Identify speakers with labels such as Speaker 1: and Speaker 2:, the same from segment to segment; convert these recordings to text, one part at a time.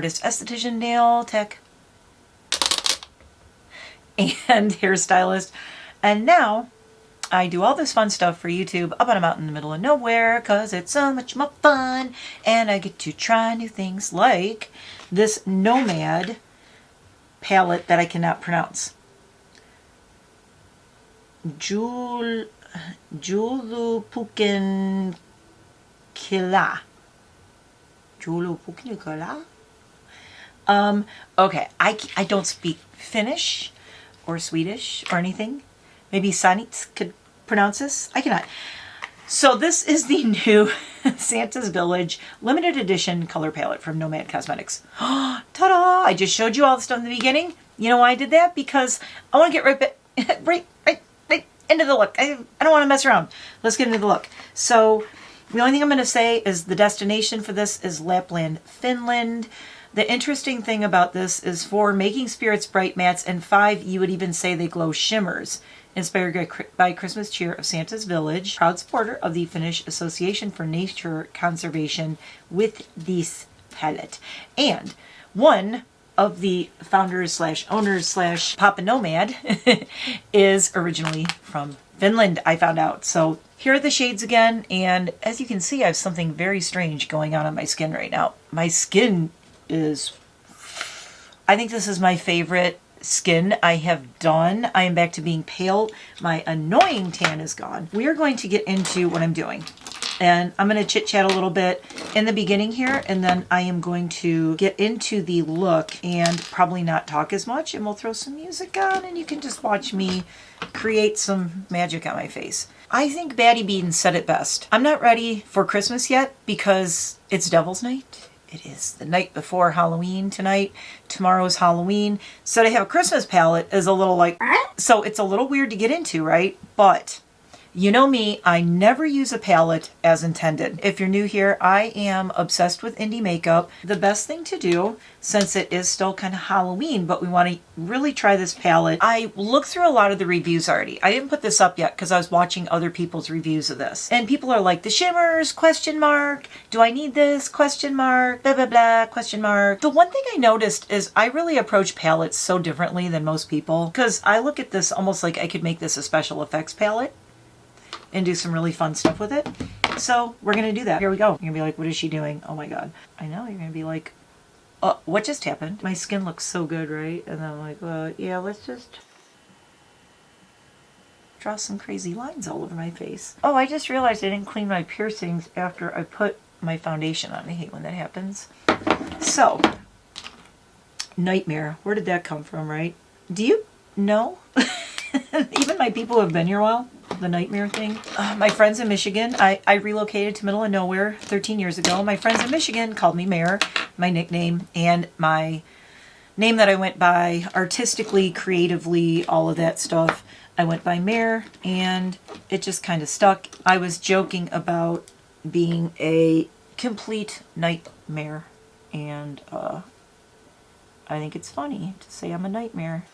Speaker 1: artist, esthetician, nail tech, and hairstylist. And now I do all this fun stuff for YouTube up on a mountain in the middle of nowhere because it's so much more fun, and I get to try new things like this Nomad palette that I cannot pronounce. Julupukin Killa. Okay, I don't speak Finnish or Swedish or anything. Maybe Sanit could pronounce this. I cannot. So this is the new Santa's Village limited edition color palette from Nomad Cosmetics. Ta-da! I just showed you all the stuff in the beginning. You know why I did that? Because I want to get right into the look. I don't want to mess around. Let's get into the look. So the only thing I'm going to say is the destination for this is Lapland, Finland. The interesting thing about this is 4, making spirits bright mattes, and 5, you would even say they glow shimmers. Inspired by Christmas cheer of Santa's Village, proud supporter of the Finnish Association for Nature Conservation with this palette. And one of the founders slash owners slash Papa Nomad is originally from Finland, I found out. So here are the shades again, and as you can see, I have something very strange going on my skin right now. My skin is, I think this is my favorite skin I have done. I am back to being pale. My annoying tan is gone. We are going to get into what I'm doing. And I'm going to chit chat a little bit in the beginning here, and then I am going to get into the look and probably not talk as much, and we'll throw some music on and you can just watch me create some magic on my face. I think Baddie Bean said it best. I'm not ready for Christmas yet because it's Devil's Night. It is the night before Halloween tonight. Tomorrow's Halloween. So to have a Christmas palette is a little like, so it's a little weird to get into, right? But you know me, I never use a palette as intended. If you're new here, I am obsessed with indie makeup. The best thing to do, since it is still kind of Halloween, but we want to really try this palette, I looked through a lot of the reviews already. I didn't put this up yet because I was watching other people's reviews of this. And people are like, the shimmers, question mark, do I need this, question mark, blah, blah, blah, question mark. The one thing I noticed is I really approach palettes so differently than most people, because I look at this almost like I could make this a special effects palette and do some really fun stuff with it. So we're going to do that. Here we go. You're going to be like, what is she doing? Oh my God. I know. You're going to be like, what just happened? My skin looks so good, right? And then I'm like, well, yeah, let's just draw some crazy lines all over my face. Oh, I just realized I didn't clean my piercings after I put my foundation on. I hate when that happens. So, NiteMare. Where did that come from, right? Do you know? Even my people who have been here a while, the NiteMare thing. My friends in Michigan, I relocated to middle of nowhere 13 years ago. My friends in Michigan called me Mare, my nickname, and my name that I went by artistically, creatively, all of that stuff. I went by Mare, and it just kind of stuck. I was joking about being a complete nightmare, and I think it's funny to say I'm a nightmare.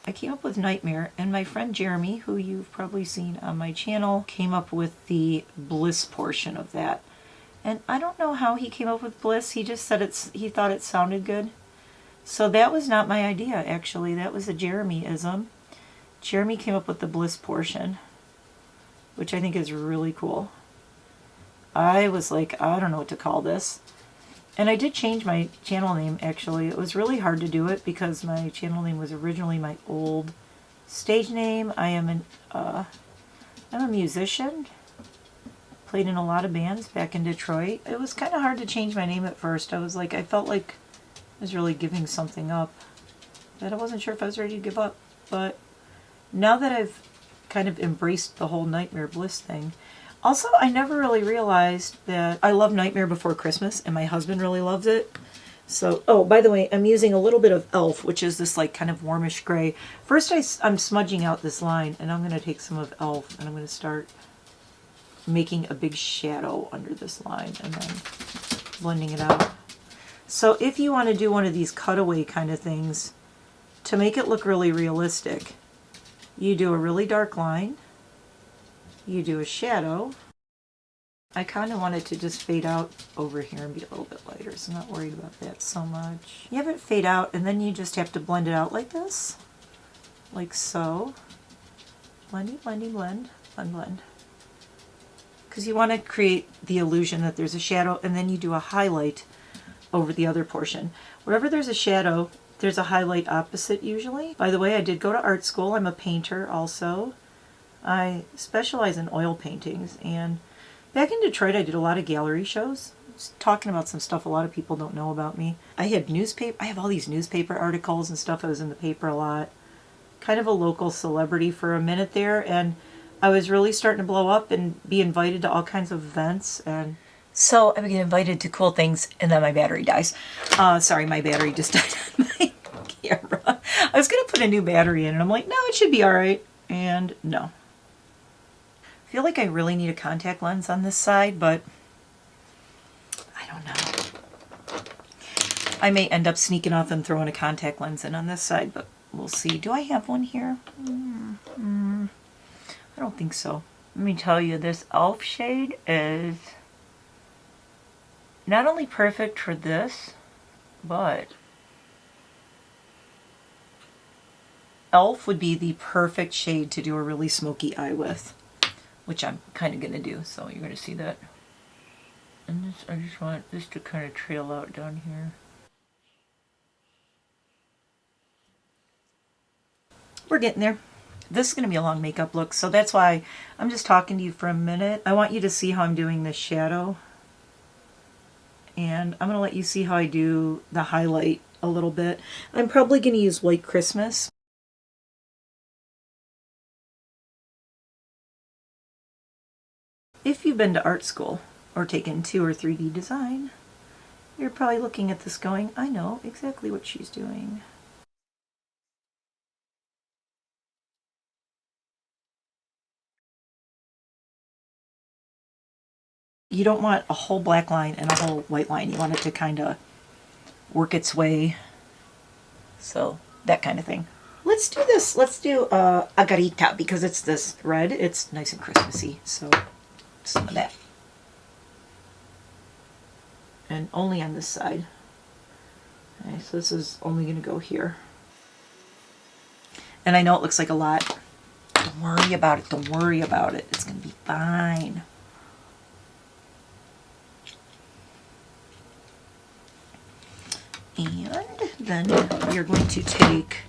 Speaker 1: I came up with NiteMare, and my friend Jeremy, who you've probably seen on my channel, came up with the Bliss portion of that. And I don't know how he came up with Bliss. He just said he thought it sounded good. So that was not my idea, actually. That was a Jeremy-ism. Jeremy came up with the Bliss portion, which I think is really cool. I was like, I don't know what to call this. And I did change my channel name, actually. It was really hard to do it because my channel name was originally my old stage name. I'm a musician. Played in a lot of bands back in Detroit. It was kind of hard to change my name at first. I was like, I felt like I was really giving something up that I wasn't sure if I was ready to give up. But now that I've kind of embraced the whole NiteMare Bliss thing, also, I never really realized that I love NiteMare Before Christmas, and my husband really loves it. So, oh, by the way, I'm using a little bit of e.l.f., which is this like kind of warmish gray. First, I'm smudging out this line, and I'm going to take some of e.l.f., and I'm going to start making a big shadow under this line, and then blending it out. So if you want to do one of these cutaway kind of things, to make it look really realistic, you do a really dark line, you do a shadow, I kind of want it to just fade out over here and be a little bit lighter, so I'm not worried about that so much. You have it fade out, and then you just have to blend it out like this. Like so. Blendy, blendy, blend, blend, blend. Because you want to create the illusion that there's a shadow, and then you do a highlight over the other portion. Wherever there's a shadow, there's a highlight opposite usually. By the way, I did go to art school. I'm a painter also. I specialize in oil paintings, and back in Detroit I did a lot of gallery shows. Just talking about some stuff a lot of people don't know about me. I have all these newspaper articles and stuff. I was in the paper a lot. Kind of a local celebrity for a minute there, and I was really starting to blow up and be invited to all kinds of events, and so I would get invited to cool things, and then my battery dies. Sorry, my battery just died on my camera. I was going to put a new battery in, and I'm like, no, it should be all right, and no. I feel like I really need a contact lens on this side, but I don't know. I may end up sneaking off and throwing a contact lens in on this side, but we'll see. Do I have one here? I don't think so. Let me tell you, this e.l.f. shade is not only perfect for this, but e.l.f. would be the perfect shade to do a really smoky eye with, which I'm kind of going to do, so you're going to see that. And this, I just want this to kind of trail out down here. We're getting there. This is going to be a long makeup look, so that's why I'm just talking to you for a minute. I want you to see how I'm doing this shadow, and I'm going to let you see how I do the highlight a little bit. I'm probably going to use White Christmas. If you've been to art school or taken 2 or 3D design, you're probably looking at this going, I know exactly what she's doing. You don't want a whole black line and a whole white line. You want it to kind of work its way. So, that kind of thing. Let's do this. Let's do Agarita, because it's this red. It's nice and Christmassy. So, some of that. And only on this side. Okay, so this is only going to go here. And I know it looks like a lot. Don't worry about it. Don't worry about it. It's going to be fine. And then we are going to take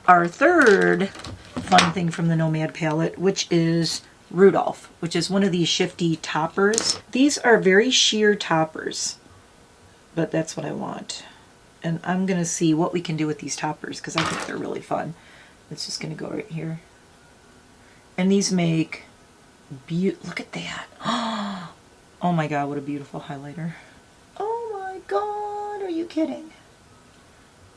Speaker 1: our third fun thing from the Nomad palette, which is Rudolph, which is one of these shifty toppers. These are very sheer toppers, but that's what I want. And I'm going to see what we can do with these toppers, because I think they're really fun. It's just going to go right here. And these make look at that. Oh my god, what a beautiful highlighter. Oh my god, are you kidding?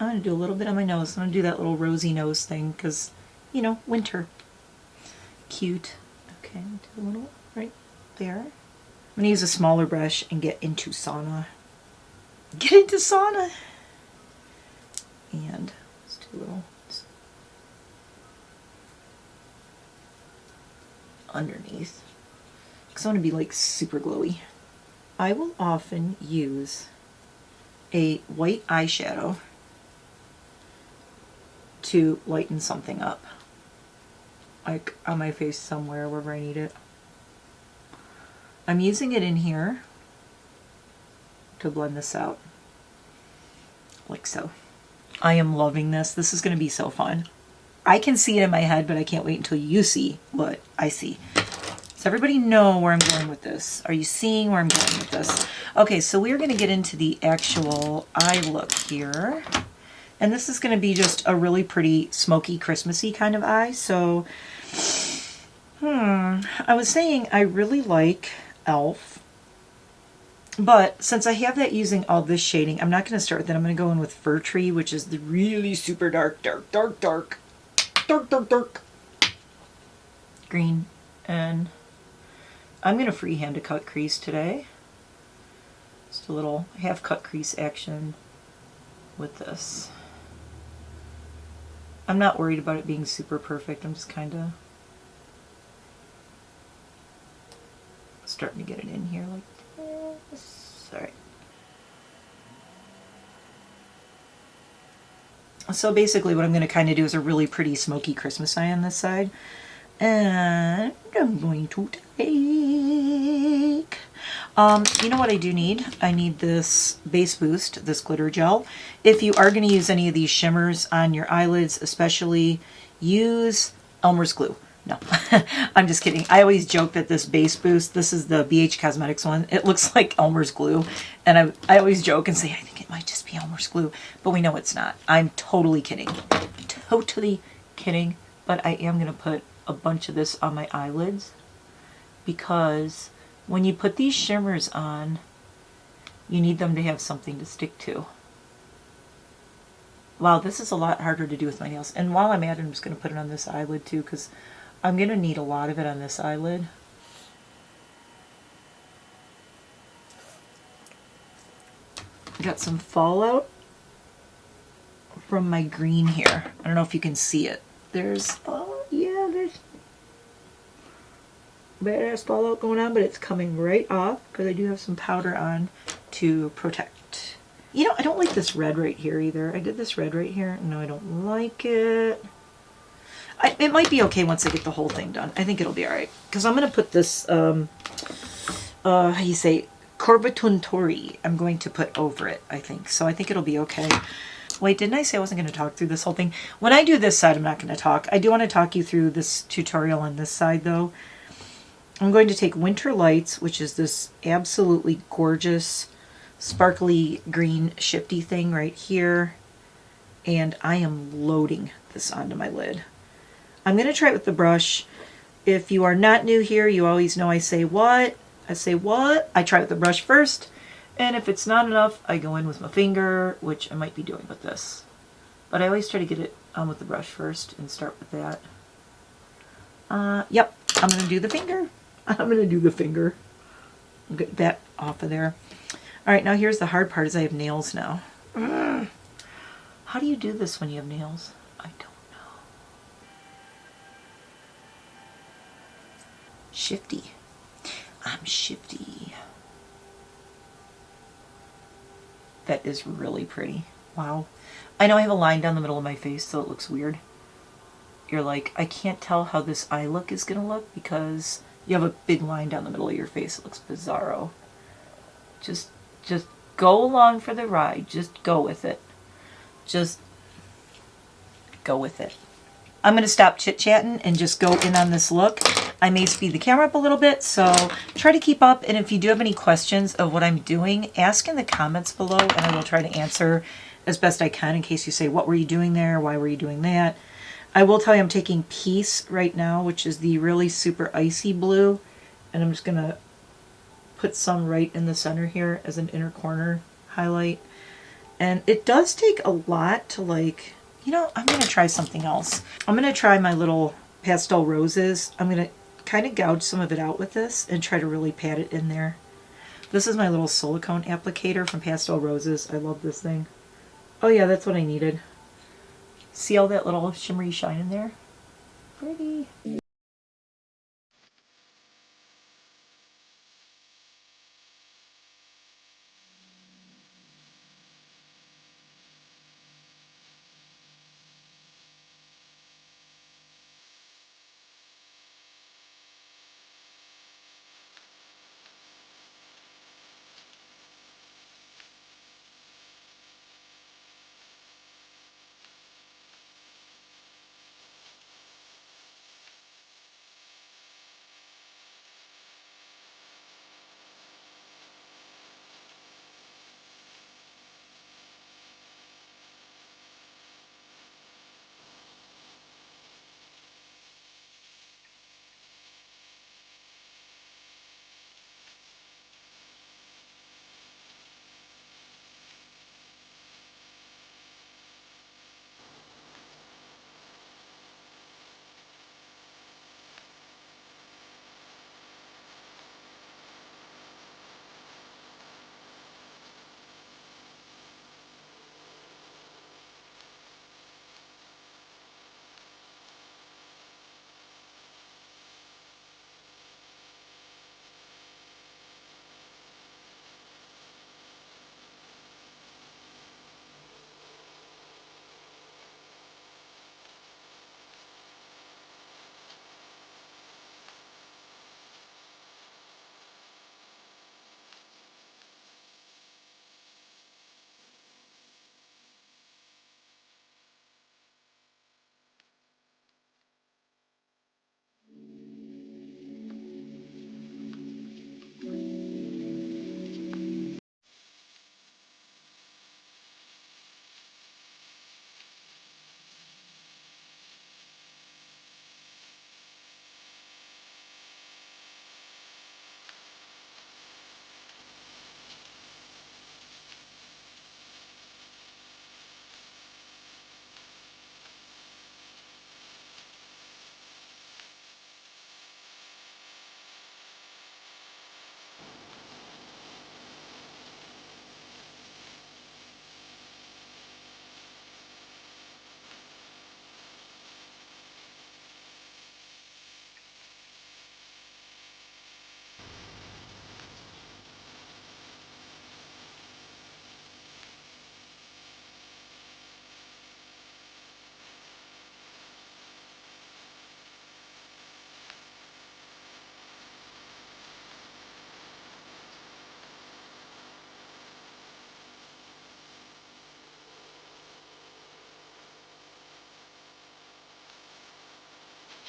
Speaker 1: I'm going to do a little bit on my nose. I'm going to do that little rosy nose thing because, you know, winter. Cute. Okay, do a little right there. I'm going to use a smaller brush and get into sauna. Get into sauna! And let's do a little underneath. Because I want to be like super glowy. I will often use a white eyeshadow to lighten something up. Like on my face somewhere, wherever I need it. I'm using it in here to blend this out. Like so. I am loving this. This is going to be so fun. I can see it in my head, but I can't wait until you see what I see. Does everybody know where I'm going with this? Are you seeing where I'm going with this? Okay, so we're going to get into the actual eye look here. And this is going to be just a really pretty smoky, Christmassy kind of eye. So, I was saying I really like e.l.f. But since I have that using all this shading, I'm not going to start with that. I'm going to go in with Fir Tree, which is the really super dark green. And I'm going to freehand a cut crease today. Just a little half cut crease action with this. I'm not worried about it being super perfect. I'm just kind of starting to get it in here like this. All right. So basically what I'm going to kind of do is a really pretty smoky Christmas eye on this side. And I'm going to take, you know what I do need? I need this Base Boost, this glitter gel. If you are going to use any of these shimmers on your eyelids, especially, use Elmer's glue. No, I'm just kidding. I always joke that this Base Boost, this is the BH Cosmetics one, it looks like Elmer's glue. And I always joke and say, I think it might just be Elmer's glue, but we know it's not. I'm totally kidding. Totally kidding. But I am going to put a bunch of this on my eyelids because when you put these shimmers on, you need them to have something to stick to. Wow, this is a lot harder to do with my nails. And while I'm at it, I'm just going to put it on this eyelid too because I'm going to need a lot of it on this eyelid. I got some fallout from my green here. I don't know if you can see it. There's, oh yeah, there's badass fallout going on, but it's coming right off because I do have some powder on to protect. You know, I don't like this red right here either. I did this red right here. No, I don't like it. It might be okay once I get the whole thing done. I think it'll be all right because I'm going to put this, how do you say, Corbatuntori I'm going to put over it, I think. So I think it'll be okay. Wait, didn't I say I wasn't going to talk through this whole thing? When I do this side, I'm not going to talk. I do want to talk you through this tutorial on this side, though. I'm going to take Winter Lights, which is this absolutely gorgeous, sparkly green shifty thing right here, and I am loading this onto my lid. I'm going to try it with the brush. If you are not new here, you always know I say what? I say what? I try it with the brush first. And if it's not enough, I go in with my finger, which I might be doing with this. But I always try to get it on with the brush first and start with that. Yep, I'm going to do the finger. I'm going to do the finger. Get that off of there. All right, now here's the hard part is I have nails now. How do you do this when you have nails? I don't know. Shifty. I'm shifty. That is really pretty. Wow. I know I have a line down the middle of my face, so it looks weird. You're like, I can't tell how this eye look is going to look because you have a big line down the middle of your face. It looks bizarro. Just go along for the ride. Just go with it. Just go with it. I'm going to stop chit-chatting and just go in on this look. I may speed the camera up a little bit, so try to keep up. And if you do have any questions of what I'm doing, ask in the comments below, and I will try to answer as best I can in case you say, what were you doing there? Why were you doing that? I will tell you I'm taking Peace right now, which is the really super icy blue, and I'm just going to put some right in the center here as an inner corner highlight. And it does take a lot to like... You know, I'm going to try something else. I'm going to try my little pastel roses. I'm going to kind of gouge some of it out with this and try to really pat it in there. This is my little silicone applicator from Pastel Roses. I love this thing. Oh yeah, that's what I needed. See all that little shimmery shine in there? Pretty.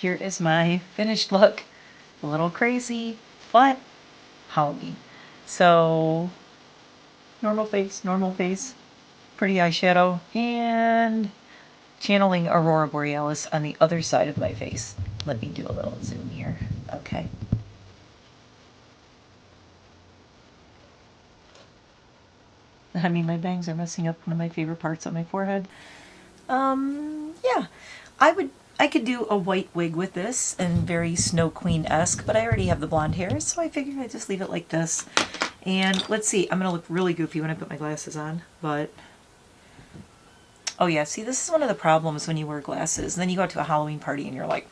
Speaker 1: here is my finished look. A little crazy, but Halloween. So, normal face, pretty eyeshadow, and channeling Aurora Borealis on the other side of my face. Let me do a little zoom here. Okay. I mean, my bangs are messing up one of my favorite parts on my forehead. Yeah, I could do a white wig with this and very Snow Queen-esque, but I already have the blonde hair, so I figured I'd just leave it like this. And let's see, I'm gonna look really goofy when I put my glasses on, but oh yeah, see, this is one of the problems when you wear glasses, and then you go to a Halloween party and you're like,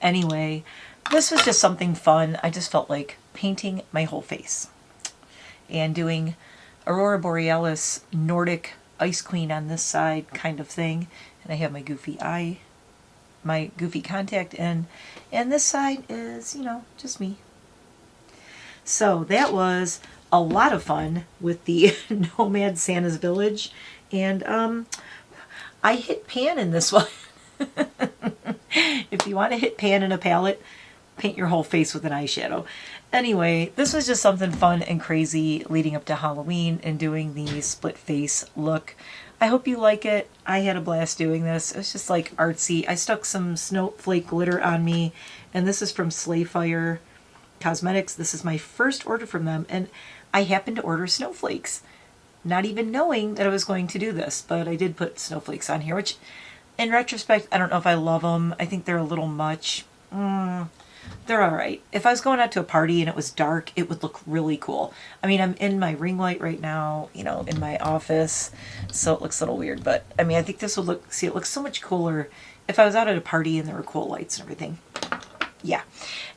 Speaker 1: anyway, this was just something fun. I just felt like painting my whole face and doing Aurora Borealis Nordic Ice Queen on this side kind of thing. And I have my goofy eye, my goofy contact in, and this side is, you know, just me. So that was a lot of fun with the Nomad Santa's Village, and I hit pan in this one. If you want to hit pan in a palette, paint your whole face with an eyeshadow. Anyway, this was just something fun and crazy leading up to Halloween and doing the split face look. I hope you like it. I had a blast doing this. It was just like artsy. I stuck some snowflake glitter on me, and this is from Slayfire Cosmetics. This is my first order from them, and I happened to order snowflakes, not even knowing that I was going to do this, but I did put snowflakes on here, which in retrospect, I don't know if I love them. I think they're a little much. They're alright. If I was going out to a party and it was dark, it would look really cool. I mean, I'm in my ring light right now, you know, in my office, so it looks a little weird, but I mean, I think this would look, see, it looks so much cooler if I was out at a party and there were cool lights and everything. Yeah.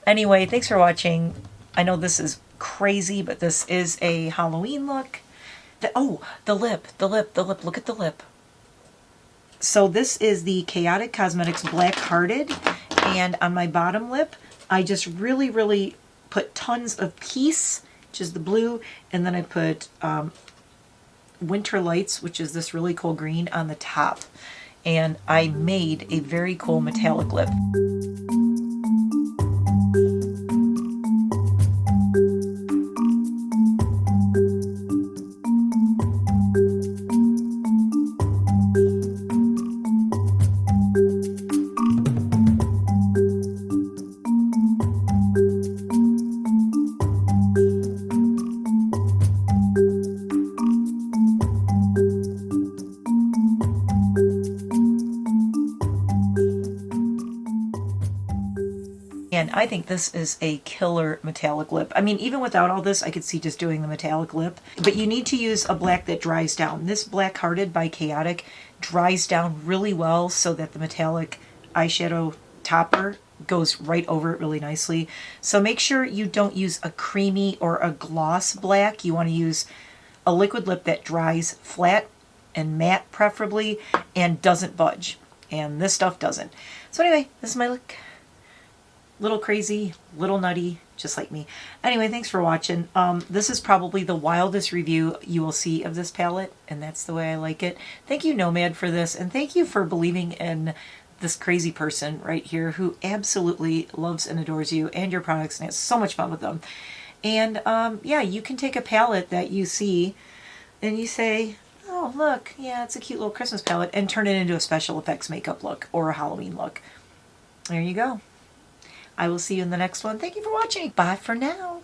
Speaker 1: Anyway, thanks for watching. I know this is crazy, but this is a Halloween look. The lip, look at the lip. So this is the Chaotic Cosmetics Black Hearted, and on my bottom lip, I just really put tons of Peace, which is the blue, and then I put Winter Lights, which is this really cool green, on the top. And I made a very cool metallic lip. And I think this is a killer metallic lip. I mean, even without all this, I could see just doing the metallic lip. But you need to use a black that dries down. This Black Hearted by Chaotic dries down really well so that the metallic eyeshadow topper goes right over it really nicely. So make sure you don't use a creamy or a gloss black. You want to use a liquid lip that dries flat and matte preferably and doesn't budge. And this stuff doesn't. So anyway, this is my look. Little crazy, little nutty, just like me. Anyway, thanks for watching. This is probably the wildest review you will see of this palette, and that's the way I like it. Thank you, Nomad, for this, and thank you for believing in this crazy person right here who absolutely loves and adores you and your products and has so much fun with them. And yeah, you can take a palette that you see and you say, oh, look, yeah, it's a cute little Christmas palette, and turn it into a special effects makeup look or a Halloween look. There you go. I will see you in the next one. Thank you for watching. Bye for now.